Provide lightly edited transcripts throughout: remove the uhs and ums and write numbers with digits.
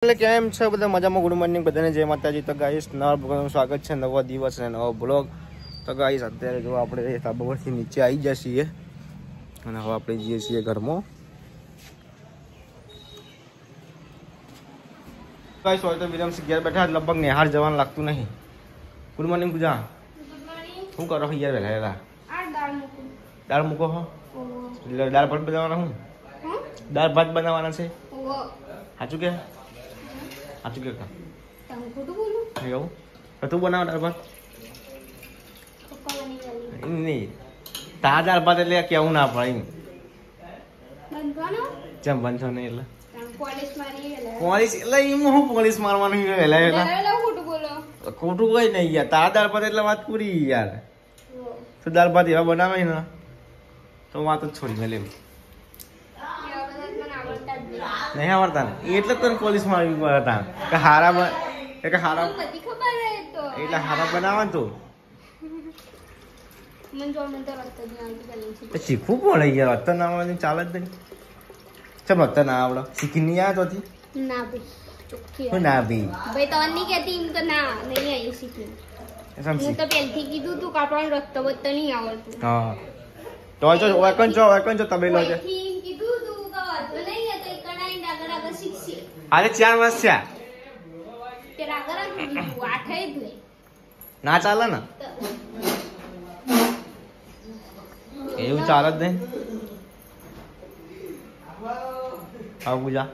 એટલે કેમ છે બધા મજામાં? ગુડ મોર્નિંગ બધાને, જય માતાજી। તો ગાઈસ નવા બ્લોગનું સ્વાગત છે, નવો દિવસ અને નવો બ્લોગ। તો ગાઈસ અત્યારે જો આપણે ધાબા પરથી નીચે આવી ગયા છીએ અને હવે આપણે જઈએ છીએ ઘરમાં। ગાઈસ હોય તો વિરમસી ઘેર બેઠા લગભગ નિહાર જવાનું લાગતું નહીં। ગુડ મોર્નિંગ પૂજા, શું કરો યાર? વહેલા દાળ મૂકો હો? દાળ ભાત બનાવવાના? હું દાળ ભાત બનાવવાના છે? સાચું કે? સાચું કે? એવું તું બનાવ દાળ ભાત? નહીં, તારા દાળ ભાત એટલે કેવું ના પડે જેમ બનશો નહીં એટલે પોલીસ એટલે એમાં હું પોલીસ મારવાનું વહેલા વહેલા ખોટું કઈ નહીં યાર। તારા દાળ ભાત એટલે વાત પૂરી યાર। તો દાળ ભાત એવા બનાવે ને તો વાત જ છોડી મેં લેવું નહીં આવડતા ને એટલે તને પોલીસ મારવી પડતા કે હારા એટલે હારા બનાવવા તો શીખવું પડે યાર। અત્તર ના આવડે ચાલે જ નહીં। ચમ અત્તર ના આવડે? શીખી નહીં આવે તો ના ભાઈ તો નહીં કહેતી એમ તો ના નહીં આવી શીખી। હું તો પહેલથી કીધું તું કાપવાનું રસ્તો બત નહીં આવડતું। હા તો જો તબેલો છે। અરે 4 વર્ષ થયા ના ચાલે ને એવું ચાલે જ નહીં। હા પૂજા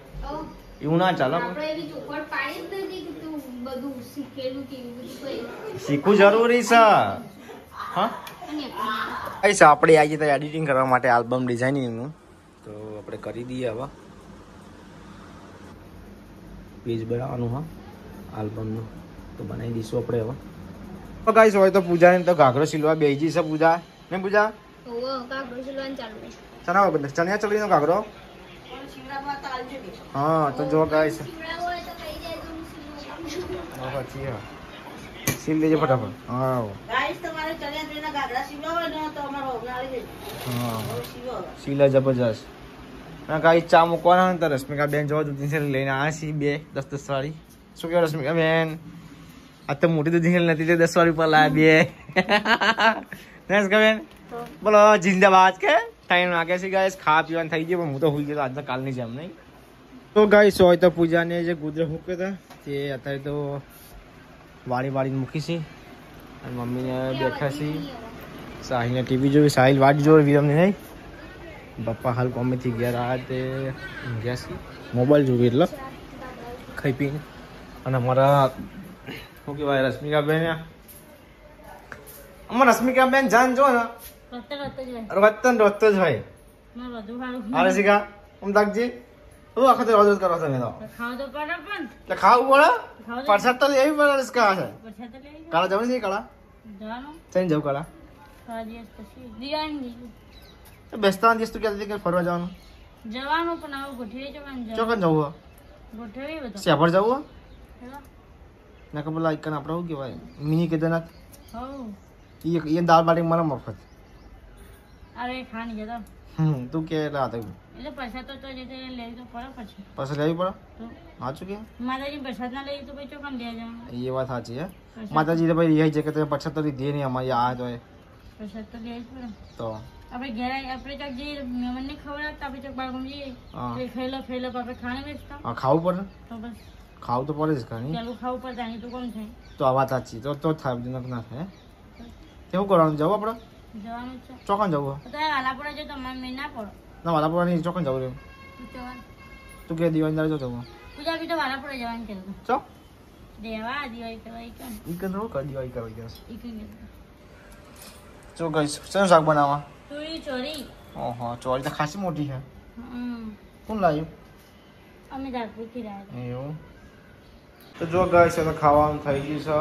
એવું ના ચાલે। શીખવું જરૂરી છે। હા આપણે આવીએ તો એડિટિંગ કરવા માટે આલ્બમ ડિઝાઇનિંગનું તો આપણે કરી દઈએ। હવે પેજ બનાવવાનું હા આલ્બમનું તો બનાવી દઈશું આપણે હવે। તો ગાઈસ હોય તો પૂજાને તો ઘાઘરો સિલવા બેસી છે પૂજા ને? પૂજા ચણિયા ચોળીનો ઘાઘરો? હા તો જો ગાઈસ સીલ દેજો ફટાફટ। હા સીલા જબરજસ્ત ના ગાઈસ ચા મૂકવાના ને તો રશ્મિકા બેન જોવા દૂધ લઈને આવ્યા છીએ 2 10 વાળી। શું કહેવાય રશ્મિકા બેન? આ તો મોટી દૂધ નથી 10 વાળી પર લાવ્યા 2 રશ્મિકા બેન બોલો જિંદાબાદ કે ટાઈમ લાગે છે ગાઈસ। ખાવા પીવાનું થઈ ગયું પણ હું તો હોઈ ગયો આજના કાલની જેમ નહીં। તો ગાઈસ હોય તો પૂજાને જે ગુદરે મૂક્યો હતા તે અત્યારે તો વાળીને મૂકી છે અને મમ્મીને બેઠા છે। સાહિલને ટીવી જોઈ, સાહિલ વાટ જોઈ વિરમની નહીં। પપ્પા હાલ કોમેથી ગયા તે ગયા છે મોબાઈલ જોવી એટલે ખાઈ પીને। અને અમારા શું કહેવાય રશ્મિકાબેન, અમારા રશ્મિકાબેન જાન જો ને રોજતો જ હોય। અરે શીખા આમ તાકજી તું આખો તો રોજ કરો છો? એટલે ખાવું પડે, પ્રસાદ તો લેવી પડે। રિસ્કા છે કાળા જવાનું છે? કાળા ચઈને જવું? કાળા બેસતા દિવસ તું કહેતી કે ફરવા જવાનું પણ ચોકન જવું? શેફર જવું ના કે પેલા એક આપણે શું કહેવાય મિની કેદારનાથ એ દાળ બાટી મને મફત। તું કે એટલે પૈસા લેવી પડે? સાચું કે એ વાત સાચી હે। માતાજી તો ભાઈ રિહાઈ છે કે તમે પૈસા તો લીધી નહીં અમારી આ તો તો આપણે ઘેર આપણે ચાક જે મહેમાનને ખવડાવતા આપણે ચાક બાળકો જઈએ ખાઈ લો આપણે ખાને વેચતા। હા ખાવું પડે તો બસ ખાવું તો પડે જ ખાની ચાલું ખાવું પડે આની તો કોણ થાય? તો આ વાત સાચી તો થાય ના થાય કેવું કરવાનું? જવું આપણે જવાનું છે ચોકન જવું? વાલાપુરા જો તમારે મેં ના પડો ના વાલાપુરા નહીં ચોકન જવું રહ્યું તું કે દિવાળી જો જવું પૂજા બી તો વાલાપુરા જવાનું કે ચો દેવા દિવાળી કરવા ઈ કન રો કર દિવાળી કરવા ગયા ચો ગાઈસ શું શાક બનાવવા? ચોરી। ઓહો ચોરી તો ખાસી મોટી છે। કોણ લાવ્યું? અમે દાળપુરથી લાવ્યા। એવું તો જો ગાઈસ તો ખાવાનું થઈ ગયું છે।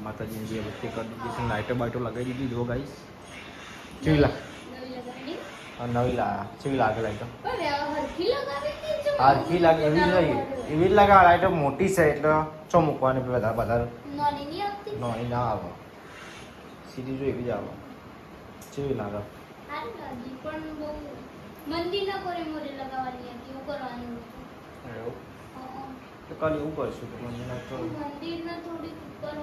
માતાજીને જે વસ્તુ કરી દીધી છે, લાઈટો બાઈટો લગાવી દીધી। જો ગાઈસ કેવી લાગે? નવી કેવી લાગે લાઈટો? હરખી લાગે એવી જ લાગે। લાઈટો મોટી છે એટલે ચો મૂકવાની વધારે નોની ના આવે સીધી જો એવી જ આવે। કેવી લાગે? મંદિર ના કોરે મોરે લગાવવાની હતી એવું કરવાનું। તો કાલે એવું કરશું તો મને ના તો મંદિરને થોડી ઉપર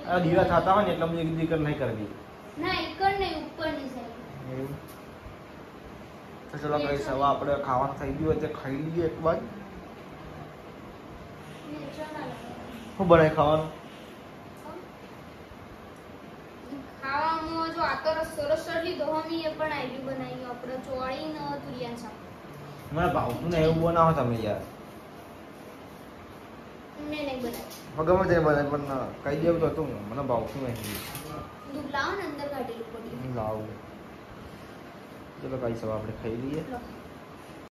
આ દીવા થતા હોય ને એટલે મને દીકર નહીં કરવી ના એકર નહીં ઉપરની સાઈડ એવું તો ચલો કઈ સવા આપણે ખાવાનું થઈ ગયું એટલે ખાઈ લઈએ એક વાર શું બનાવી ખાવાનું ખાવામાં જો આ તો સરસ લીધો હમી એ પણ આઈડી બનાવી આપણે ચોળી ન તુરિયા શાક મને ભાવતું ને એવું બનાવો તમે યાર મેં નહીં બનાવી ગમે તે બનાવે પણ કહી દેવું તો હતું મને ભાવતું નહીં દૂધ લાવો ને અંદર કાઢેલું પડી લાવું ચલો કઈ સવા આપણે ખાઈ લઈએ લો.